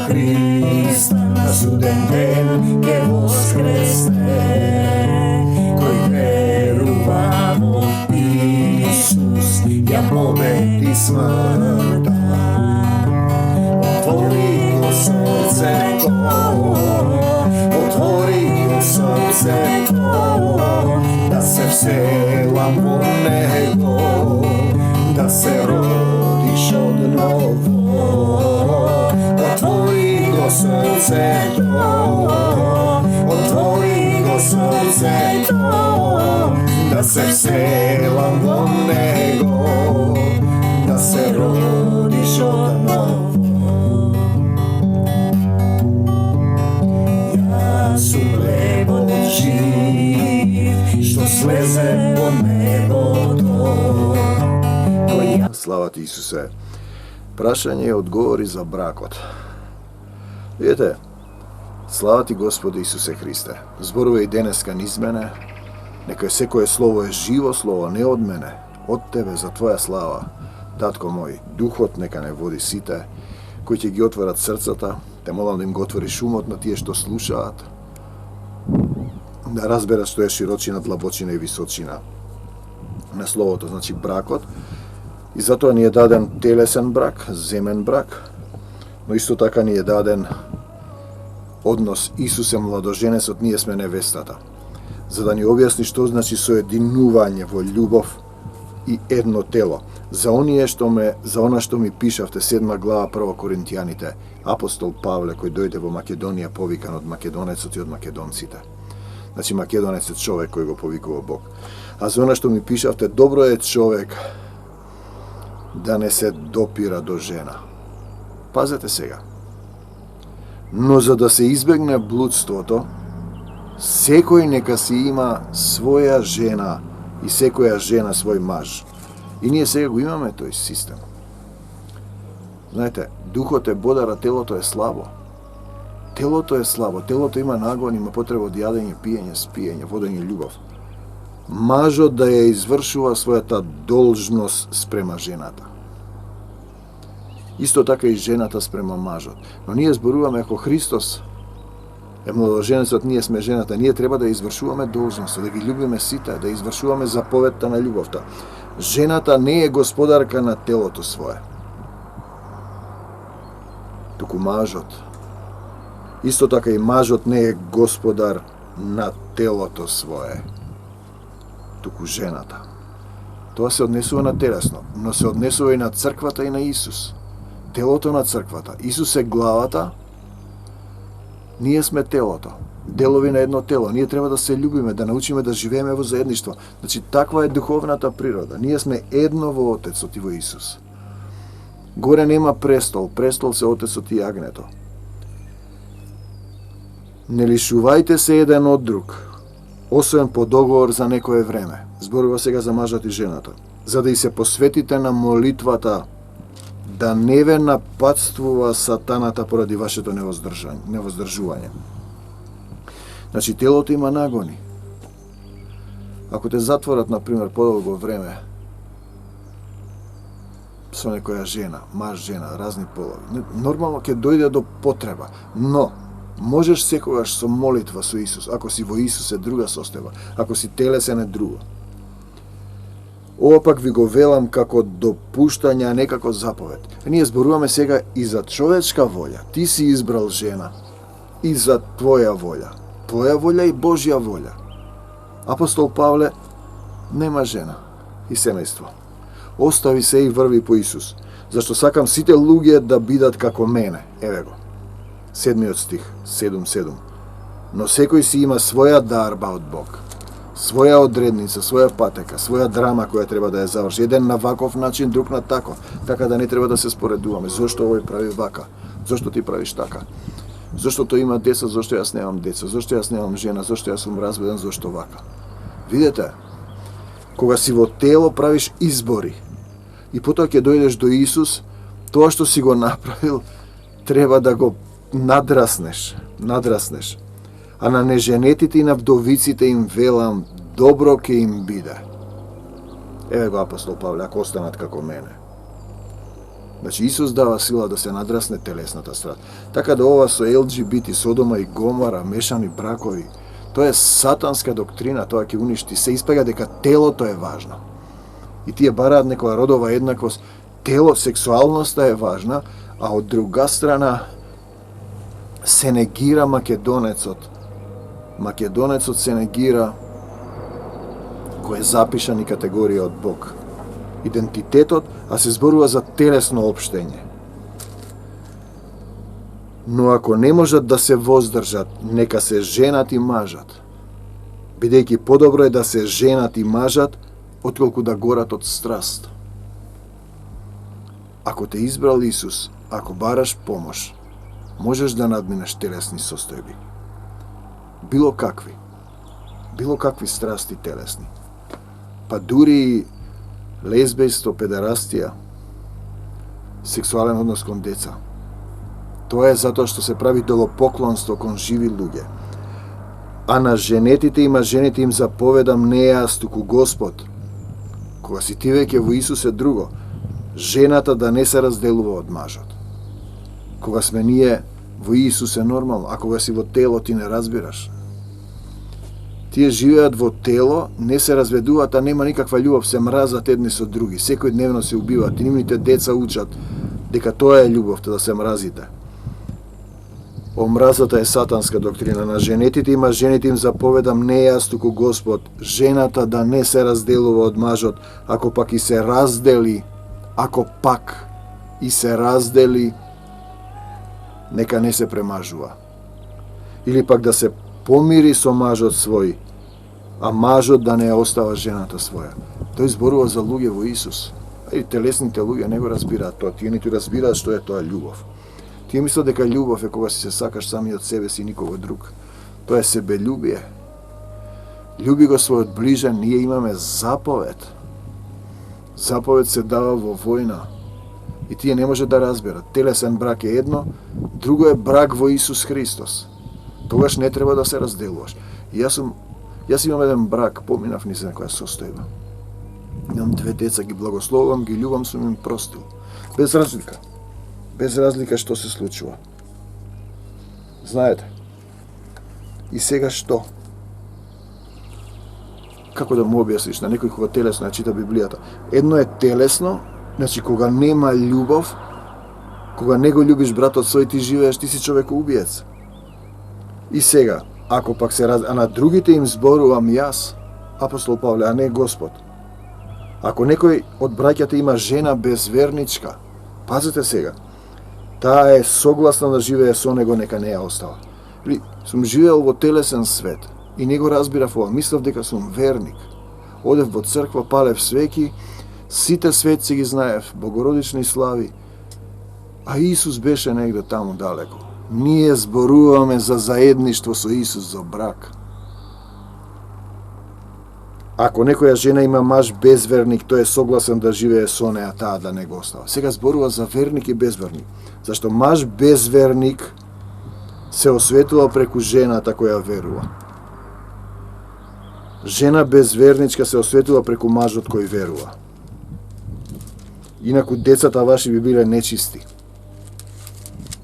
Hriста na suden dен ќе воскресне. Кој верува во Исус, ја победи смртта. Отвори го срцето, отвори го срцето, да се вселам во него, да се родиш одново. Отвори го срцето, отвори го срцето, да се вселам во него, да се родиш одново. Јас сум хлебот жив, што слезе во небото. Слава ти, Исусе. Прашање и одговори за бракот. Видете, слава ти, Господи Исусе Христе. Зборува и денеска низ мене. Нека секое слово е живо слово, не од мене, од Тебе, за Твоја слава. Татко мој, Духот нека не води сите, кои ќе ги отворат срцата, те молам да им го отвориш умот на тие што слушаат, да разберат што е широчина, длабочина и височина на словото, значи бракот. И затоа ни е даден телесен брак, земен брак, но исто така ни е даден однос Исус е младоженецот, ние сме невестата. За да ни објасни што значи соединување во љубов и едно тело. За она што ми пишавте 7 глава 1 Коринтијаните, апостол Павле кој дојде во Македонија повикан од македонецот и од македонците. Значи македонец е човек кој го повикува Бог. А за она што ми пишавте, добро е човек да не се допира до жена. Пазете сега. Но за да се избегне блудството, секој нека си има своја жена и секоја жена свој маж. И ние сега го имаме тој систем. Знаете, духот е бодар, а телото е слабо. Телото е слабо, телото има нагон, има потреба од јадење, пиење, спиење, водење љубов. Мажот да ја извршува својата должност спрема жената. Исто така и жената спрема мажот. Но ние зборуваме ако Христос е младоженецот, ние сме жената, ние треба да извршуваме должност, да ги љубиме сите, да извршуваме заповедта на љубовта. Жената не е господарка на телото свое, туку мажот. Исто така и мажот не е господар на телото свое, туку жената. Тоа се однесува на телесно, но се однесува и на црквата и на Исус. Телото на црквата. Исус е главата, ние сме телото. Делови на едно тело. Ние треба да се љубиме, да научиме да живееме во заедништво. Значи, таква е духовната природа. Ние сме едно во Отецот и во Исус. Горе нема престол, престол се Отецот и јагнето. Не лишувајте се еден од друг, освен по договор за некое време. Зборува сега за мажот и жената. За да и се посветите на молитвата, да не ве нападствува сатаната поради вашето невоздржување. Значи, телото има нагони. Ако те затворат, например, подолго време со некоја жена, маж, жена, разни полови, нормално ќе дојде до потреба, но можеш секогаш со молитва со Исус, ако си во Исус е друга состојба, ако си телесен е друго. Ова пак ви го велам како допуштање, а не како заповед. Ние зборуваме сега и за човечка волја. Ти си избрал жена и за твоја волја. Твоја волја и Божја волја. Апостол Павле нема жена и семејство. Остави се и врви по Исус, зашто сакам сите луѓе да бидат како мене. Еве го. 7 стих, 7:7. Но секој си има своја дарба од Бог. Своја одредница, своја патека, своја драма која треба да ја заврши. Еден на ваков начин, друг на тако. Така да не треба да се споредуваме. Зошто овој прави вака? Зошто ти правиш така? Зошто тој има деца, зошто јас немам деца? Зошто јас немам жена? Зошто јас сум разведен? Зошто вака? Видете, кога си во тело правиш избори и потоа ќе дојдеш до Исус, тоа што си го направил треба да го надраснеш. А на неженетите и на вдовиците им велам, добро ќе им биде. Еве го апостол Павле, ако останат како мене. Значи Исус дава сила да се надрасне телесната страст. Така да ова со LGBT, Содома и Гомора, мешани бракови, тоа е сатанска доктрина, тоа ќе уништи. Се испага дека телото е важно. И тие бараат некоја родова еднаквост. Тело, сексуалноста е важна, а од друга страна се негира македонецот. Македонецот се негира кој е запишан и категорија од Бог. Идентитетот, а се зборува за телесно општење. Но ако не можат да се воздржат, нека се женат и мажат. Бидејќи подобро е да се женат и мажат, отколку да горат од страст. Ако те избрал Исус, ако бараш помош, можеш да надминеш телесни состојби. Било какви страсти телесни. Па дури лесбејство, педерастија, сексуален однос кон деца. Тоа е затоа што се прави долопоклонство кон живи луѓе. А на женетите и мажените им заповедам не јас, туку Господ. Кога си ти веќе во Исус е друго. Жената да не се разделува од мажот. Кога сме ние во Исус е нормално, а кога си во тело ти не разбираш. Тие живеат во тело, не се разведуваат, а нема никаква љубов, се мразат едни со други, секој дневно се убиваат, и нивните деца учат дека тоа е љубовта, да се мразите. Омразата е сатанска доктрина. На женетите и мажените им заповедам не јас, туку Господ, жената да не се разделува од мажот, ако пак и се раздели, нека не се премажува. Или пак да се помири со мажот свој, а мажот да не ја остава жената своја. Тој зборува за луѓе во Исус. А и телесните луѓе не го разбираат тоа. Тие ниту разбираат што е тоа љубов. Тие мислат дека љубов е кога си се сакаш сами од себе си, никого друг. Тоа е себелюбие. Љуби го својот ближен, ние имаме заповед. Заповед се дава во војна. И тие не може да разберат. Телесен брак е едно, друго е брак во Исус Христос. Тогаш не треба да се разделуваш. И јас имам еден брак, поминав низ некоја состојба. Имам 2 деца, ги благословувам, ги љубам, сум им простил. Без разлика. Без разлика што се случува. Знаете. И сега што? Како да му објасниш на некој кога телесно ја чита Библијата? Едно е телесно, значи кога нема љубов, кога не го љубиш братот свој, ти живееш, ти си човекоубиец. И сега, ако пак а на другите им зборувам јас, апостол Павле, а не Господ. Ако некој од браќата има жена безверничка, пазете сега, таа е согласна да живее со него, нека не ја остава. Или, сум живеел во телесен свет и не го разбирав ова, мислев дека сум верник. Одев во црква, палев свеки, сите светци ги знаев, богородични слави, а Исус беше негде таму далеко. Ние зборуваме за заедништво со Исус, за брак. Ако некоја жена има маж безверник, тој е согласен да живее со неа, таа да не го остава. Сега зборува за верник и безверник. Зашто маж безверник се осветува преку жената која верува. Жена безверничка се осветува преку мажот кој верува. Инаку децата ваши би биле нечисти.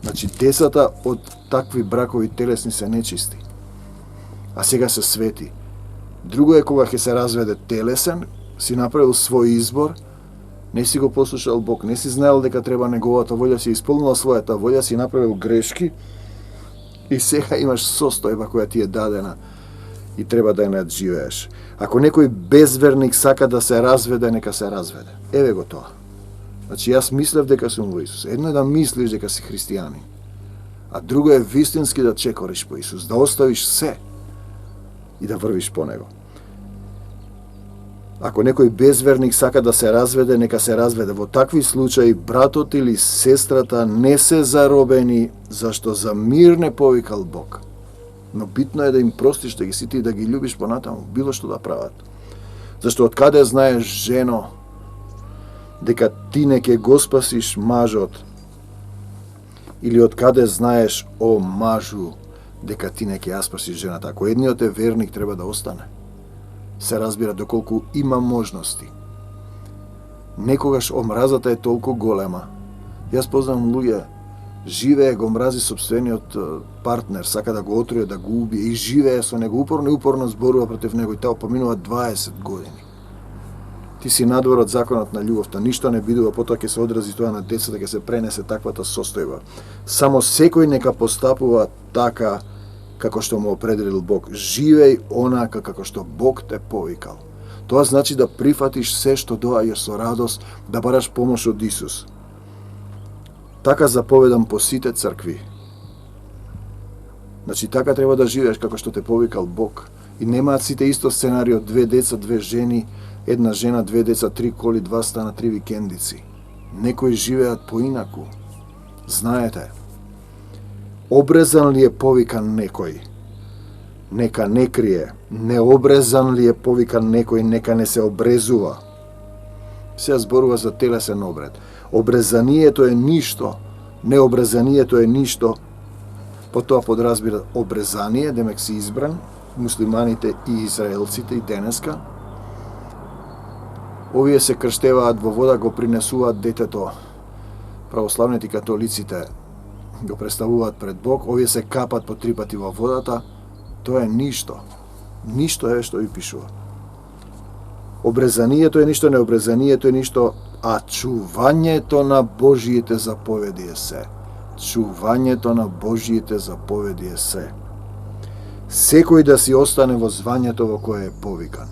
Значи, децата од такви бракови телесни се нечисти. А сега се свети. Друго е кога ќе се разведе телесен, си направил свој избор, не си го послушал Бог, не си знаел дека треба неговата волја, си исполнила својата волја, си направил грешки и сега имаш состојба која ти е дадена и треба да ја надживееш. Ако некој безверник сака да се разведе, нека се разведе. Еве го тоа. Значи, јас мислев дека сум во Исус. Едно е да мислиш дека си христијанин, а друго е вистински да чекориш по Исус, да оставиш се и да врвиш по него. Ако некој безверник сака да се разведе, нека се разведе. Во такви случаи братот или сестрата не се заробени, зашто за мир не повикал Бог. Но битно е да им простиш, да ги сити и да ги љубиш понатаму, било што да прават. Зашто од каде знаеш, жено, дека ти не ќе го спасиш мажот, или од каде знаеш, о мажу, дека ти не ќе ја спасиш жената. Ако едниот е верник, треба да остане. Се разбира доколку има можности. Некогаш омразата е толку голема, Јас познавам луѓе, живее, го мрази собствениот партнер, сака да го отруе, да го убие и живее со него упорно и упорно зборува против него и таа поминува 20 години. Ти си надвор од законот на љубовта, ништо не бидува, потоа ќе се одрази тоа на децата, ќе се пренесе таквата состојба. Само секој нека постапува така како што му определил Бог. Живеј онака како што Бог те повикал. Тоа значи да прифатиш се што доаѓа со радост, да бараш помош од Исус. Така заповедам по сите цркви. Значи, така треба да живееш како што те повикал Бог. И немаат сите исто сценарио, 2 деца, 2 жени, 1 жена, 2 деца, 3 коли, 2 стана, 3 викендици. Некои живеат поинаку. Знаете, обрезан ли е повикан некој? Нека не крие. Необрезан ли е повикан некој? Нека не се обрезува. Се зборува за телесен обред. Обрезанието е ништо. Необрезанието е ништо. Потоа подразбира обрезание, демек си избран, муслиманите и израелците и денеска. Овие се крштеваат во вода, го принесуваат детето. Православните и католиците го представуваат пред Бог, овие се капат по 3 пати во водата. Тоа е ништо. Ништо е што ви пишува. Обрезанието е ништо, необрезанието е ништо, а чувањето на Божиите заповеди е се. Чувањето на Божиите заповеди е се. Секој да си остане во звањето во кое е повикан.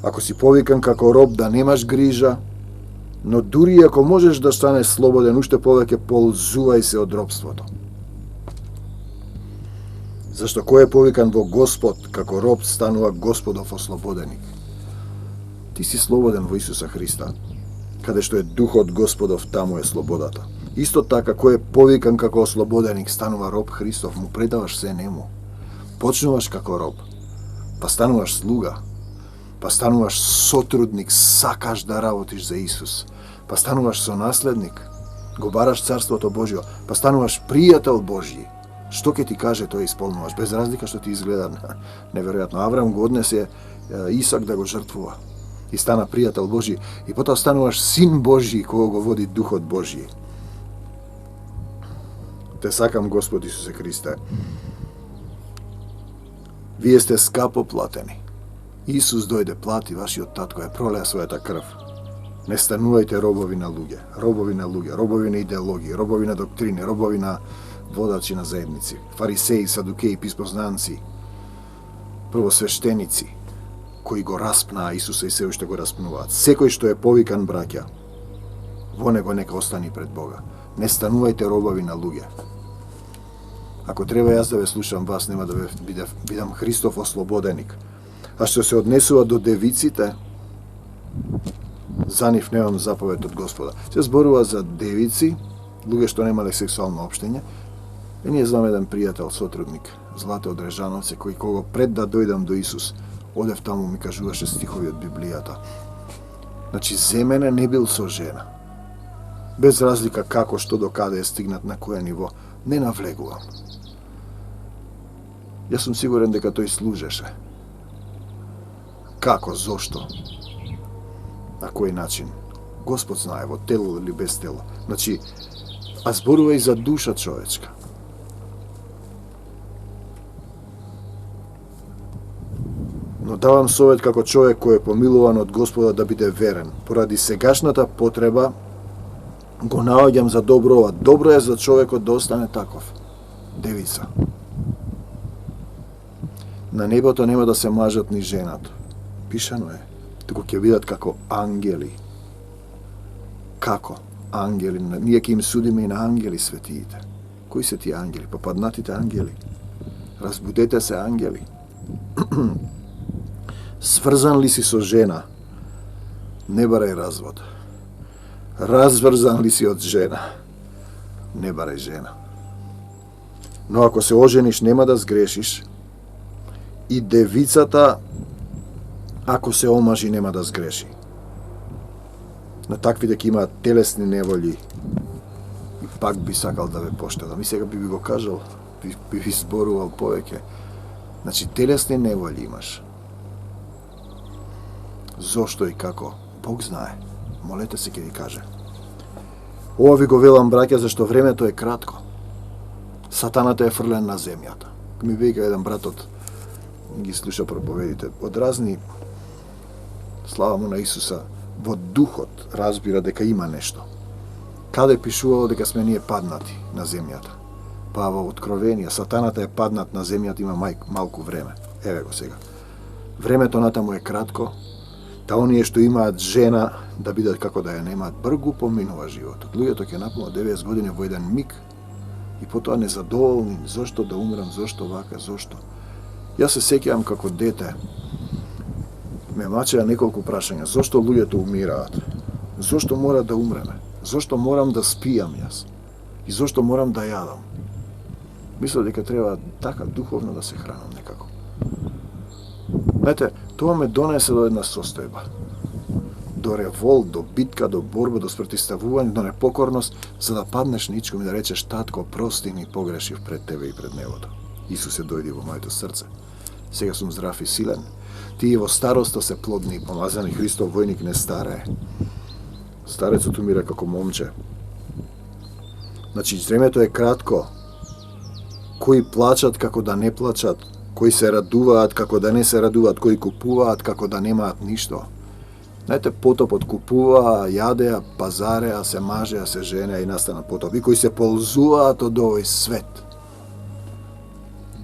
Ако си повикан како роб да немаш грижа, но дури ако можеш да станеш слободен, уште повеќе ползувај се од робството. Зашто кој е повикан во Господ, како роб станува Господов ослободеник. Ти си слободен во Исуса Христа. Каде што е Духот Господов, таму е слободата. Исто така, кој е повикан како ослободеник, станува роб Христов, му предаваш се нему. Почнуваш како роб, па стануваш слуга, па стануваш сотрудник, сакаш да работиш за Исус, па стануваш сонаследник, го бараш Царството Божјо, па стануваш пријател Божји. Што ќе ти каже, тоа исполнуваш, без разлика што ти изгледа неверојатно. Авраам го однесе Исак да го жртвува и стана пријател Божји, и потоа стануваш син Божји кога го води Духот Божји. Те сакам, Господ Исусе Христе. Вие сте скапо платени. Исус дојде, плати, вашиот татко е пролеа својата крв. Не станувајте робови на луѓе, робови на луѓе, робови на идеологии, робови на доктрини, робови на водачи на заедници, фарисеи, садукеи, писпознанци, првосвештеници, кои го распнаа Исуса и се уште го распнуваат. Секој што е повикан, браќа, во него нека остани пред Бога. Не станувајте робови на луѓе. Ако треба јас да ве слушам вас, нема да бидам Христов ослободеник. А што се однесува до девиците, за нив немам заповед од Господа. Се зборува за девици, луѓе што немале сексуално општење. И ние знаме еден пријател, сотрудник, Злате од Режановце, кој кога пред да дојдам до Исус, одев таму, ми кажуваше стихови од Библијата. Значи, земене не бил со жена. Без разлика како, што, до каде е стигнат, на која ниво, не навлегувам. Јас сум сигурен дека тој служеше. Како, зошто? На кој начин? Господ знае, во тело или без тело. Значи, а зборува и за душа човечка. Но давам совет како човек кој е помилуван од Господа да биде верен. Поради сегашната потреба го наоѓам за добро ова. Добро е за човекот да остане таков. Девица. На небото нема да се мажат ни женато. Пишано е. Туку ќе видат како ангели. Како ангели. Ние ќе им судиме и на ангели светиите. Кои се тие ангели? Попаднатите ангели. Разбудете се, ангели. Сврзан ли си со жена? Не барај развод. Разврзан ли си од жена? Не барај жена. Но ако се ожениш, нема да сгрешиш. И девицата, ако се омажи, нема да сгреши. На таквите ки имаат телесни неволји, и пак би сакал да ве поштедам. И сега би го кажал, би ви зборувал повеќе. Значи, телесни неволји имаш. Зошто и како? Бог знае. Молете се, ќе ви каже. Ова ви го велам, браќа, зашто времето е кратко. Сатаната е фрлен на земјата. Ми вика еден брат ги слуша проповедите, од разни, слава му на Исуса, во духот разбира дека има нешто. Каде пишувало дека сме ние паднати на земјата? Па во Откровение, сатаната е паднат на земјата, има малку време. Еве го сега. Времето натаму е кратко, та оние што имаат жена да бидат како да ја немаат, бргу поминува животот. Луѓето ќе напунат 90 години во еден миг и потоа незадоволни, зошто да умрам, зошто вака, зошто. Јас се сеќавам како дете, ме мачеа неколку прашања, зошто луѓето умираат? Зошто мора да умреме? Зошто морам да спијам јас? И зошто морам да јадам? Мислам дека треба така духовно да се хранам некако. Знаете, тоа ме донесе до една состојба. До револт, до битка, до борба, до спротивставување, до непокорност, за да паднеш ничком и да речеш, татко, прости ми, погрешив пред тебе и пред небото. Исус е дојди во моето срце. Сега сум здрав и силен. Тие во староста се плодни и помазани, Христов војник не старее. Старецот умира како момче. Значи, времето е кратко. Кои плачат како да не плачат, кои се радуваат како да не се радуваат, кои купуваат како да немаат ништо. Знаете, потопот купуваа, јадеа, пазареа, се мажеа, се женеа и настана потоп. И кои се ползуваат од овој свет.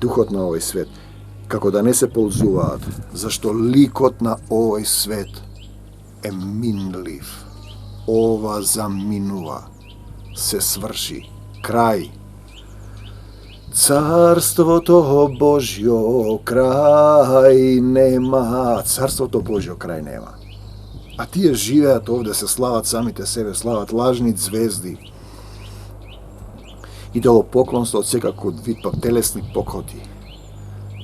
Духот на овој свет. Како да не се ползуваат, зашто ликот на овој свет е минлив. Ова заминува. Се сврши. Крај. Царството Божјо крај нема. Царството Божјо крај нема. А тие живеат овде, се слават самите себе, слават лажни звезди. Идолопоклонство од секаков вид, па телесни покоти.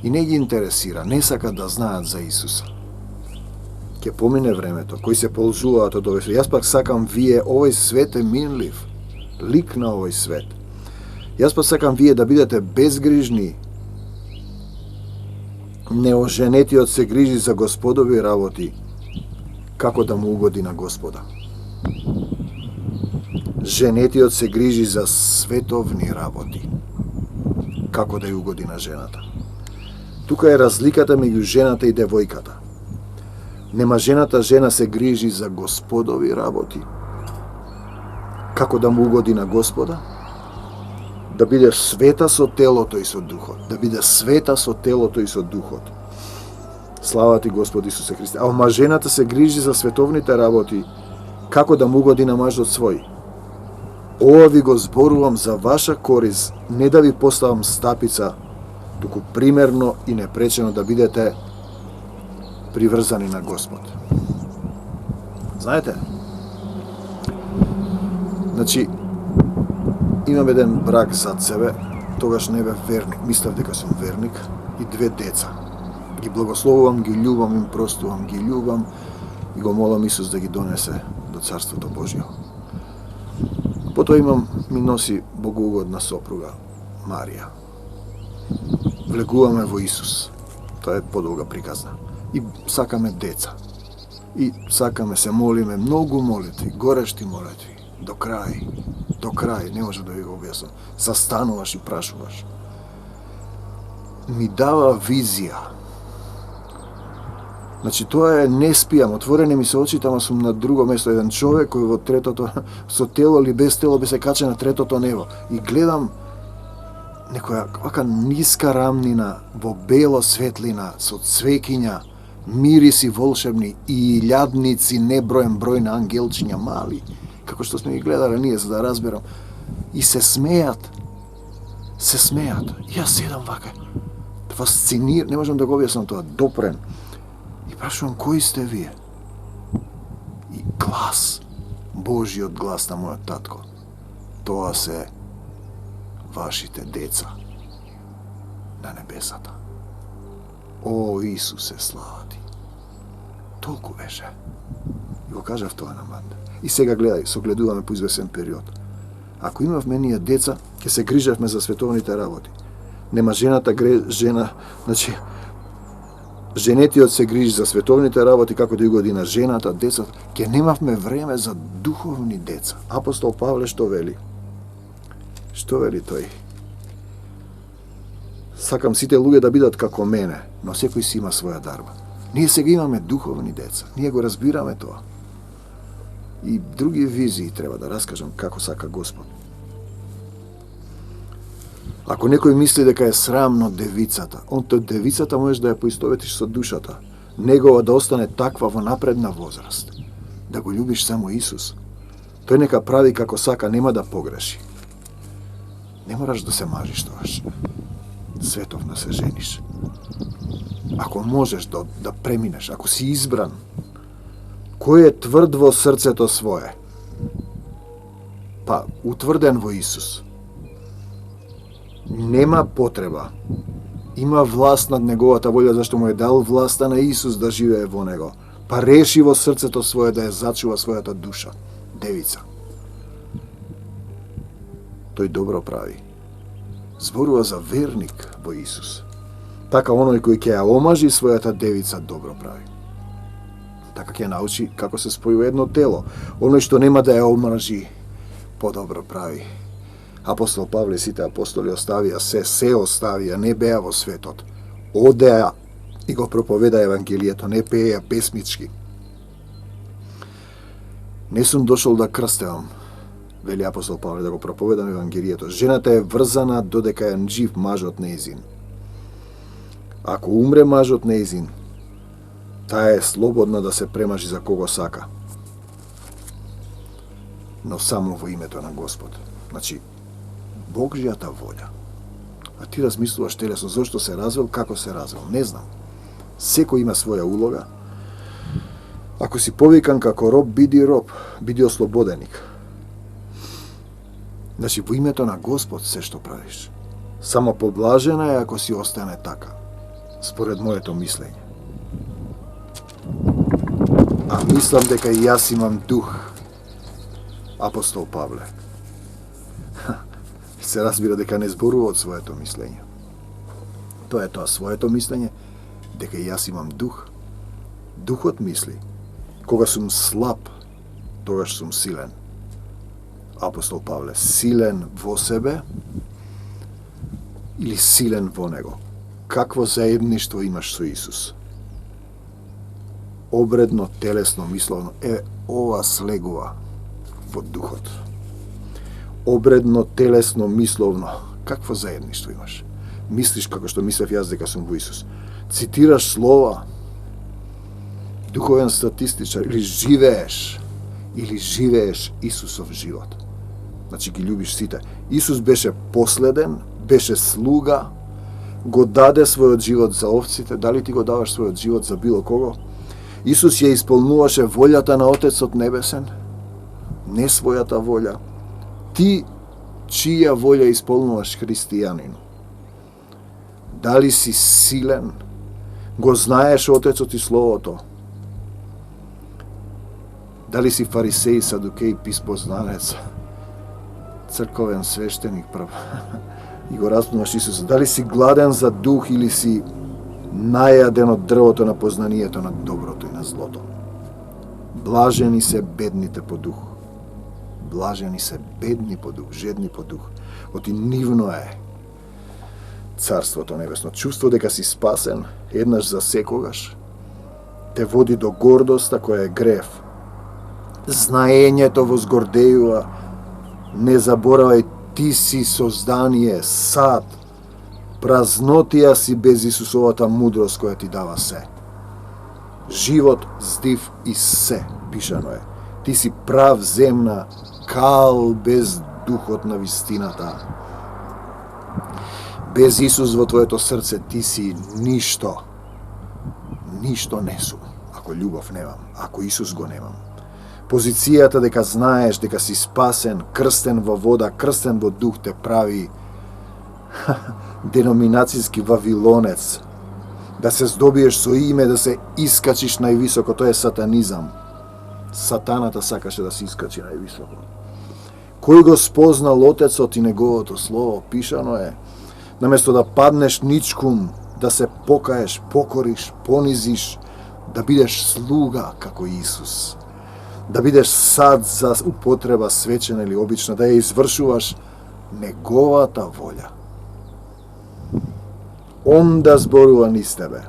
И не ги интересира, не сакат да знаат за Исуса. Ке помине времето, кои се ползуваат од овој свет. Јас пак сакам вие, овој свет е минлив. Лик на овој свет. Јас пак сакам вие да бидете безгрижни. Неоженетиот се грижи за Господови работи, како да му угоди на Господа. Женетиот се грижи за световни работи, како да ја угоди на жената. Тука е разликата меѓу жената и девојката. Нема жената жена се грижи за Господови работи, како да му угоди на Господа, да биде света со телото и со духот, да биде света со телото и со духот. Слава ти Господ Исусе Христе. А омажената се грижи за световните работи, како да му угоди на мажот свој. Ова ви го зборувам за ваша корист, не да ви поставам стапица, туку примерно и непречено да бидете приврзани на Господ. Знаете, значи, имам еден брак зад себе, тогаш не бев верник, мислев дека сум верник, и две деца. Ги благословувам, ги љубам, им простувам, ги љубам и го молам Исус да ги донесе до Царството Божјо. Потоа ми носи богоугодна сопруга, Марија. Влегуваме во Исус. Тоа е подолга приказна. И сакаме деца. И сакаме, се молиме, многу молитви, горешти молитви, до крај, не може да ви го објаснам. Застануваш и прашуваш. Ми дава визија. Значи, тоа е, не спијам, отворени ми се очите, ама сум на друго место, еден човек кој во третото, со тело или без тело, би се каче на третото небо. И гледам некоја вака ниска рамнина, во бело светлина, со цвекиња, мириси волшебни и илјадници, неброен број на ангелчиња мали, како што сме ги гледале ние, за да разберам. И се смеат. И јас седам вака, фасциниран, не можам да го објаснам тоа, допрен. И прашувам, кои сте вие? И глас, Божиот глас на мојот татко. Тоа се вашите деца на небесата. О, Исусе, слава ти. Толку беше. И го кажав тоа на банда. И сега гледај, согледуваме по извесен период. Ако имавме ние деца, ќе се грижевме за световните работи. Нема жената жена, значи, женетиот се грижи за световните работи, како да угоди на жената, децата. Ке немавме време за духовни деца. Апостол Павле што вели? Што вели тој? Сакам сите луѓе да бидат како мене, но секој си има своја дарба. Ние сега имаме духовни деца. Ние го разбираме тоа. И други визии треба да раскажам како сака Господ. Ако некој мисли дека е срамно девицата, девицата можеш да ја поистоветиш со душата, негова да остане таква во напредна возраст, да го љубиш само Исус. Тој нека прави како сака, нема да погреши. Не мораш да се мажиш тогаш. Светов да се жениш. Ако можеш да преминеш, ако си избран, кој е тврд во срцето свое? Па, утврден во Исус. Нема потреба. Има власт над неговата волја, зашто му е дал власта на Исус да живее во него. Па реши во срцето свое да ја зачува својата душа. Девица. Тој добро прави. Зборува за верник во Исус. Така оној кој ќе ја омажи својата девица добро прави. Така ќе научи како се спојува едно тело. Оној што нема да ја омажи, подобро прави. Апостол Павле, сите апостоли оставија се оставија, не беа во светот. Одеа и го проповеда Евангелието, не пееја песмички. Не сум дошол да крстевам, вели апостол Павле, да го проповедам Евангелието. Жената е врзана додека е жив мажот неизин. Ако умре мажот неизин, таа е слободна да се премажи за кого сака. Но само во името на Господ. Значи, Божјата волја. А ти размислуваш телесно, зашто се развел, како се развел, не знам. Секој има своја улога. Ако си повикан како роб, биди роб, биди ослободеник. Значи, во името на Господ се што правиш. Само поблажена е ако си остане така, според моето мислење. А мислам дека и јас имам дух, апостол Павле. Се разбира дека не зборува од своето мислење. Тоа е тоа своето мислење, дека и јас имам дух. Духот мисли, кога сум слаб, тогаш сум силен. Апостол Павле, силен во себе или силен во него? Какво заедништво имаш со Исус? Обредно, телесно, мисловно, ова слегува во духот. Обредно, телесно, мисловно, какво заедништво имаш? Мислиш како што мислев јас дека сум во Исус. Цитираш слова, духовен статистичар, или живееш Исусов живот. Значи ги љубиш сите. Исус беше последен, беше слуга, го даде својот живот за овците. Дали ти го даваш својот живот за било кого? Исус ја исполнуваше волјата на Отецот Небесен, не својата волја. Ти, чија волја исполнуваш, христијанин? Дали си силен? Го знаеш Отецот и Словото? Дали си фарисеј, садукеј, писпознанец, црковен свештеник прв и го распнуваш Исуса? Дали си гладен за дух или си најаден од дрвото на познанието на доброто и на злото? Блажени се бедните по дух. Блажени се бедни по дух, жедни по дух. Оти нивно е Царството Небесно. Чувство дека си спасен, еднаш за секогаш, те води до гордоста која е грев. Знаењето возгордејува, не заборавај, ти си создание, сад, празнотија си без Исусовата мудрост која ти дава се. Живот, здив и се, пишано е. Ти си прав земна, кал без духот на вистината. Без Исус во твоето срце ти си ништо. Ништо не сум, ако љубов немам, ако Исус го немам. Позицијата дека знаеш дека си спасен, крстен во вода, крстен во дух те прави деноминацијски вавилонец. Да се здобиеш со име, да се искачиш највисоко, тоа е сатанизам. Сатаната сакаше да се искачи највисоко. Кој го спознал Отецот и Неговото Слово, пишано е, наместо да паднеш ничкум, da se pokaješ, pokoriš, poniziš, da бидеш слуга како Исус, да бидеш сад за употреба свечена или обична, да ја извршуваш неговата волја. Он да зборува низ тебе.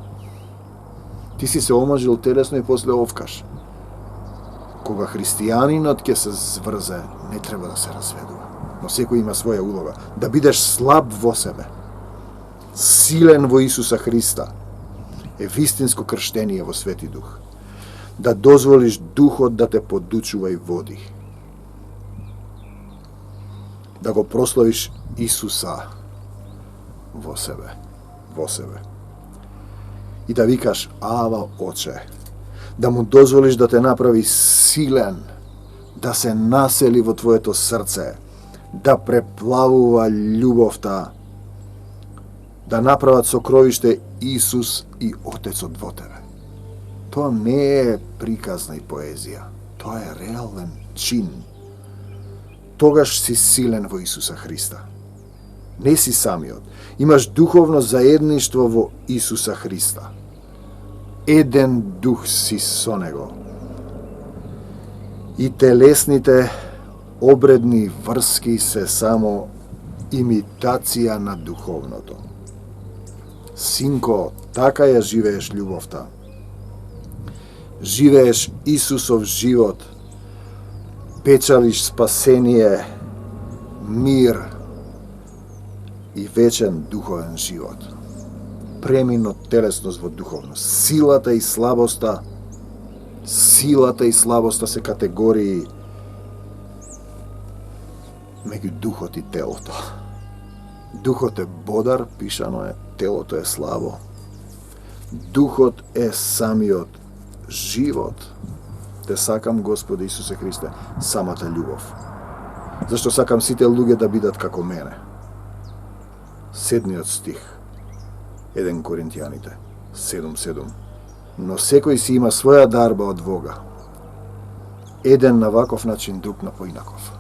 Ти си се омажил телесно и после овкаш. Кога христијанинот ќе се зврзе, не треба да се разведува. Но секој има своја улога. Да бидеш слаб во себе, силен во Исуса Христа, е вистинско крштение во Свети Дух. Да дозволиш Духот да те подучува и води. Да го прославиш Исуса во себе. И да викаш, Ава, Оче, да му дозволиш да те направи силен, да се насели во твоето срце, да преплавува љубовта, да направат сокровиште Исус и Отецот во тебе. Тоа не е приказна и поезија, тоа е реален чин. Тогаш си силен во Исуса Христа. Не си самиот. Имаш духовно заедништво во Исуса Христа. Еден дух си со Него. И телесните обредни врски се само имитација на духовното. Синко, така ја живееш љубовта. Живееш Исусов живот. Печалиш спасение, мир и вечен духовен живот. Премин од телесност во духовност. Силата и слабоста се категории меѓу духот и телото. Духот е бодар, пишано е, телото е слабо. Духот е самиот живот. Те сакам, Господи Исусе Христе, самата љубов. Зашто сакам сите луѓе да бидат како мене. 7 стих, 1 Коринтијаните, 7:7. Но секој си има своја дарба од Бога. Еден на ваков начин, друг на поинаков.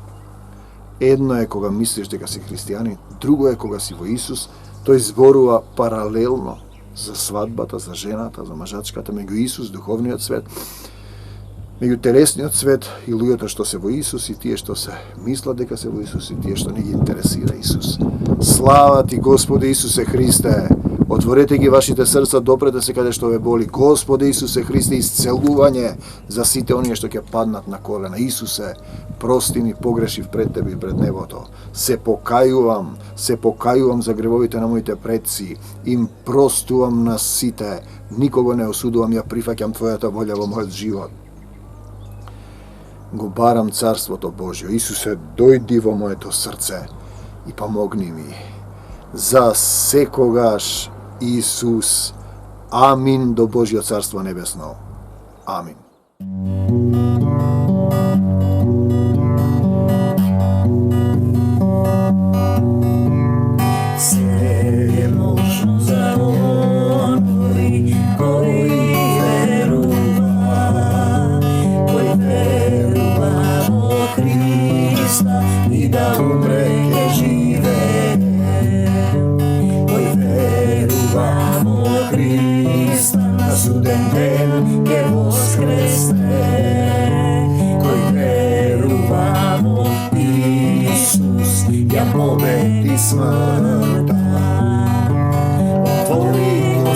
Едно е кога мислиш дека си христијанин, друго е кога си во Исус. Тој зборува паралелно за свадбата, за жената, за мажачката, меѓу Исус, духовниот свет, меѓу телесниот свет и луѓето што се во Исус и тие што се мислат дека се во Исус и тие што не ги интересира Исус. Слава ти, Господи Исусе Христе! Отворете ги вашите срца, допрете се каде што ве боли. Господи Исусе Христе, исцелување за сите оние што ќе паднат на колена. Исусе, прости ми, погрешив пред Тебе и пред небото. Се покајувам за гревовите на моите предци. Им простувам на сите. Никого не осудувам, ја прифаќам Твојата волја во мојот живот. Го барам Царството Божјо. Исусе, дојди во моето срце и помогни ми. За секогаш, Исус. Амин до Божјо Царство Небесно. Амин. Се е можно за оној кој верува во Христа и да умре ке живее. Кој верува во Христа на суден ден ке воскресне. Кој верува во Исус ја победи смртта. Отвори го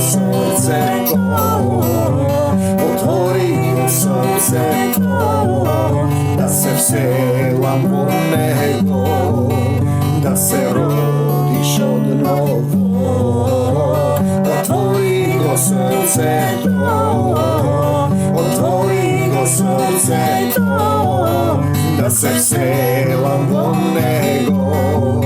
срцето, да се вселам во Него, да се родиш одново. Отвори го срцето, да се вселам во Него.